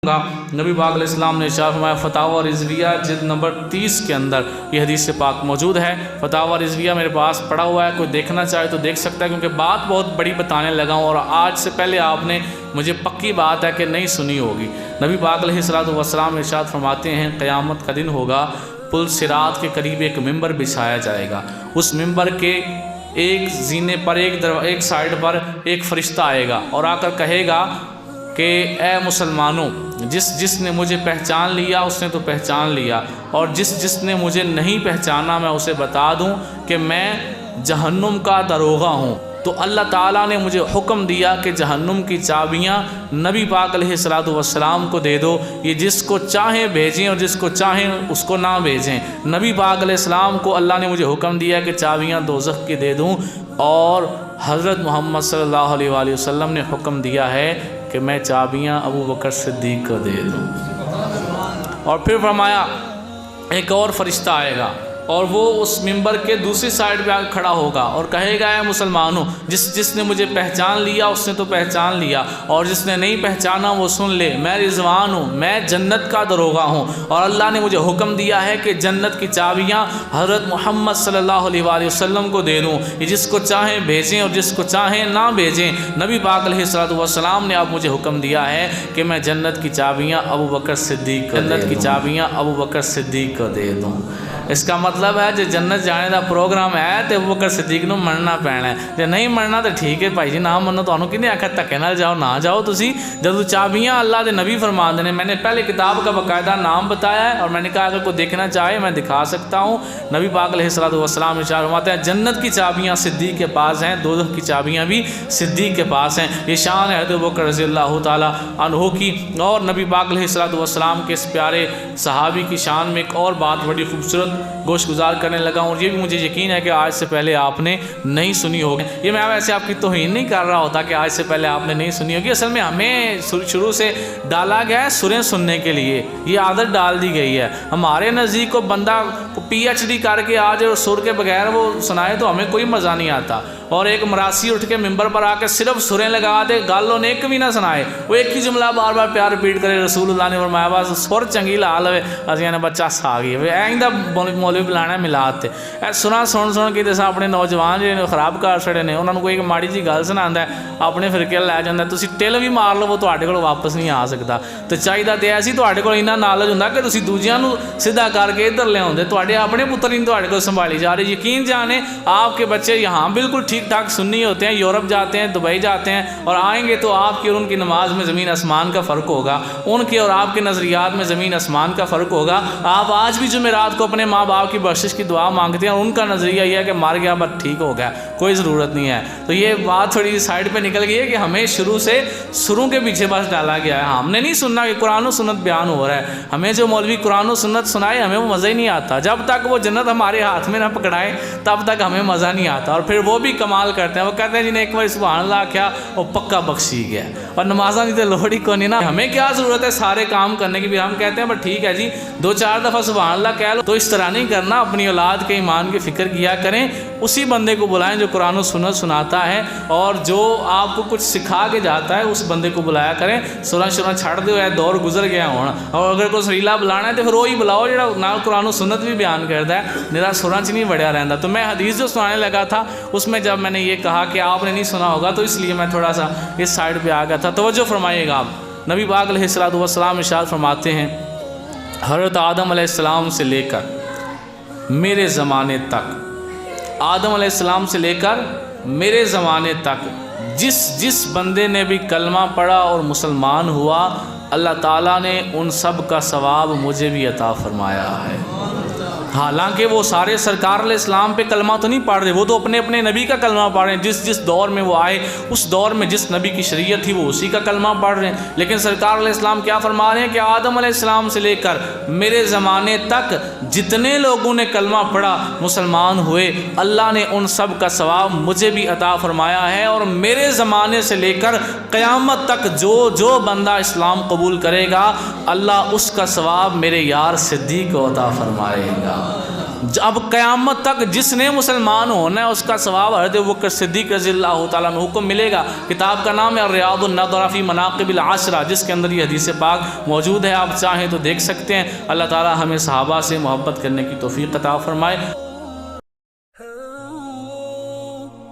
نبی پاک علیہ السلام نے ارشاد فرمایا فتاوی رضویہ جلد نمبر 30 کے اندر یہ حدیث پاک موجود ہے۔ فتاوی رضویہ میرے پاس پڑا ہوا ہے، کوئی دیکھنا چاہے تو دیکھ سکتا ہے، کیونکہ بات بہت بڑی بتانے لگا ہوں اور آج سے پہلے آپ نے مجھے پکی بات ہے کہ نہیں سنی ہوگی۔ نبی پاک علیہ السلام ارشاد فرماتے ہیں قیامت کا دن ہوگا، پل صراط کے قریب ایک ممبر بچھایا جائے گا، اس ممبر کے ایک زینے پر ایک سائیڈ پر ایک فرشتہ آئے گا اور آ کر کہے گا کہ اے مسلمانوں، جس نے مجھے پہچان لیا اس نے تو پہچان لیا، اور جس نے مجھے نہیں پہچانا میں اسے بتا دوں کہ میں جہنم کا داروغہ ہوں۔ تو اللہ تعالیٰ نے مجھے حکم دیا کہ جہنم کی چابیاں نبی پاک علیہ السلام کو دے دو، یہ جس کو چاہیں بھیجیں اور جس کو چاہیں اس کو نہ بھیجیں۔ نبی پاک علیہ السلام کو اللہ نے مجھے حکم دیا کہ چابیاں دوزخ کی دے دوں، اور حضرت محمد صلی اللہ علیہ وآلہ وسلم نے حکم دیا ہے کہ میں چابیاں ابو بکر صدیق کو دے دوں۔ اور پھر فرمایا ایک اور فرشتہ آئے گا اور وہ اس ممبر کے دوسری سائیڈ پہ آ کے کھڑا ہوگا اور کہے گا اے مسلمانوں، جس نے مجھے پہچان لیا اس نے تو پہچان لیا، اور جس نے نہیں پہچانا وہ سن لے، میں رضوان ہوں، میں جنت کا داروغہ ہوں، اور اللہ نے مجھے حکم دیا ہے کہ جنت کی چابیاں حضرت محمد صلی اللہ علیہ وآلہ وسلم کو دے دوں، یہ جس کو چاہیں بھیجیں اور جس کو چاہیں نہ بھیجیں۔ نبی پاک علیہ السلام نے اب مجھے حکم دیا ہے کہ میں جنت کی چابیاں ابو بکر صدیق کو دے دوں۔ اس کا مطلب ہے جو جنت جانے دا پروگرام ہے تو ابو بکر صدیق نو مننا پینا ہے، جو نہیں مننا تو ٹھیک ہے بھائی جی نہ منو، تو کنے آخر دھکے نال جاؤ نہ جاؤ تسی۔ جب چابیاں اللہ دے نبی فرماندے نے، میں نے پہلے کتاب کا باقاعدہ نام بتایا ہے اور میں نے کہا اگر کوئی دیکھنا چاہے میں دکھا سکتا ہوں۔ نبی پاک علیہ السلام ارشاد فرماتے ہیں جنت کی چابیاں صدیق کے پاس ہیں، دوزخ کی چابیاں بھی صدیق کے پاس ہیں۔ یہ شان ہے حضرت ابو بکر رضی اللہ تعالیٰ عنہ کی۔ اور نبی پاک علیہ السلام کے اس پیارے صحابی کی شان میں ایک اور بات بڑی خوبصورت گوش گزار کرنے لگا ہوں، اور یہ بھی مجھے یقین ہے کہ آج سے پہلے آپ نے نہیں سنی ہوگی۔ یہ میں ویسے آپ کی توہین نہیں کر رہا ہوتا کہ آج سے پہلے آپ نے نہیں سنی ہوگی، اصل میں ہمیں شروع سے ڈالا گیا ہے سریں سننے کے لیے، یہ عادت ڈال دی گئی ہے۔ ہمارے نزدیک کو بندہ کو پی ایچ ڈی کر کے آ جائے اور سر کے بغیر وہ سنائے تو ہمیں کوئی مزہ نہیں آتا، اور ایک مراسی اٹھ کے ممبر پر آ کے صرف سریں لگا دے، گالوں نے ایک بھی نہ سنائے، وہ ایک ہی جملہ بار بار پیار ریپیٹ کرے، رسول اللہ نے فرمایا بس سر چنگی لال ہوئے اسی نے بچہ سا گئی ایندا مولوی بلانا ملاد تے سنا سن کے تے اپنے نوجوان جہاں خراب کر چھڑے نے، انہوں نے کوئی ماڑی جی گل سناتا ہے اپنے فرقے لے جاتا ہے، تسی ٹل بھی مار لو وہ تواڈے کول واپس نہیں آ سکتا۔ تو چاہیے تے ایسی تواڈے کول انہاں نالج ہوندا کہ تسی دوجیاں نو سیدھا کر کے ادھر لے آوندے، تواڈے اپنے پتر نہیں تواڈے کول سنبھالی جا رہے۔ یقین جانے آپ کے بچے یہاں بالکل ٹھیک ٹھاک سنی ہوتے ہیں، یورپ جاتے ہیں، دبئی جاتے ہیں، اور آئیں گے تو آپ کی اور ان کی نماز میں زمین آسمان کا فرق ہوگا، ان کے اور آپ کے نظریات میں زمین آسمان کا فرق ہوگا۔ آپ آج بھی جمعرات کو اپنے ماں باپ کی بخشش کی دعا مانگتے ہیں اور ان کا نظریہ یہ ہے کہ مار گیا بس ٹھیک ہو گیا، کوئی ضرورت نہیں ہے۔ تو یہ بات تھوڑی سائڈ پہ نکل گئی ہے کہ ہمیں شروع سے سروں کے پیچھے بس ڈالا گیا ہے، ہم نے نہیں سننا کہ قرآن و سنت بیان ہو رہا ہے، ہمیں جو مولوی قرآن و سنت سنائے ہمیں وہ مزہ ہی نہیں آتا، جب تک وہ جنت ہمارے ہاتھ میں نہ پکڑائے تب تک ہمیں مزہ نہیں آتا۔ اور پھر وہ بھی کمال کرتے ہیں، وہ کہتے ہیں جنہیں ایک بار سبحان اللہ کیا وہ پکا بخشی گیا، اور نمازاں کی تو لوڑ ہی کوئی نہیں نا، ہمیں کیا ضرورت ہے سارے کام کرنے کی بھی۔ ہم کہتے ہیں بس ٹھیک ہے جی 2-4 دفعہ سبحان اللہ کہہ لو، تو اس طرح نہیں کرنا، اپنی اولاد کے ایمان کی فکر کیا کریں، اسی بندے کو بلائیں جو قرآن و سنت سناتا ہے اور جو آپ کو کچھ سکھا کے جاتا ہے، اس بندے کو بلایا کریں۔ سرا چھڑ دو ہے دور گزر گیا ہونا، اور اگر کوئی سریلا بلانا ہے تو پھر وہی بلاؤ جڑا نال قرآن و سنت بھی بیان کرتا ہے، میرا سراں چ نہیں بڑھیا رہتا۔ تو میں حدیث جو سنانے لگا تھا اس میں جب میں نے یہ کہا کہ آپ نے نہیں سنا ہوگا تو اس لیے میں تھوڑا سا اس سائڈ پہ آ گیا تھا، توجہ فرمائیے گا آپ۔ نبی پاک علیہ السلام ارشاد فرماتے ہیں حضرت آدم علیہ السلام سے لے کر میرے زمانے تک، آدم علیہ السلام سے لے کر میرے زمانے تک جس بندے نے بھی کلمہ پڑھا اور مسلمان ہوا، اللہ تعالیٰ نے ان سب کا ثواب مجھے بھی عطا فرمایا ہے۔ حالانکہ وہ سارے سرکار علیہ السلام پہ کلمہ تو نہیں پڑھ رہے، وہ تو اپنے اپنے نبی کا کلمہ پڑھ رہے ہیں، جس دور میں وہ آئے اس دور میں جس نبی کی شریعت تھی وہ اسی کا کلمہ پڑھ رہے ہیں۔ لیکن سرکار علیہ السلام کیا فرما رہے ہیں کہ آدم علیہ السلام سے لے کر میرے زمانے تک جتنے لوگوں نے کلمہ پڑھا مسلمان ہوئے، اللہ نے ان سب کا ثواب مجھے بھی عطا فرمایا ہے، اور میرے زمانے سے لے کر قیامت تک جو بندہ اسلام قبول کرے گا اللہ اس کا ثواب میرے یار صدیق کو عطا فرمائے گا۔ اب قیامت تک جس نے مسلمان ہونا ہے اس کا ثواب حضرت ابوبکر صدیق رضی اللہ تعالیٰ عنہ کو ملے گا۔ کتاب کا نام ہے الریاض النظرہ فی مناقب العشرہ، جس کے اندر یہ حدیث پاک موجود ہے، آپ چاہیں تو دیکھ سکتے ہیں۔ اللہ تعالیٰ ہمیں صحابہ سے محبت کرنے کی توفیق عطا فرمائے۔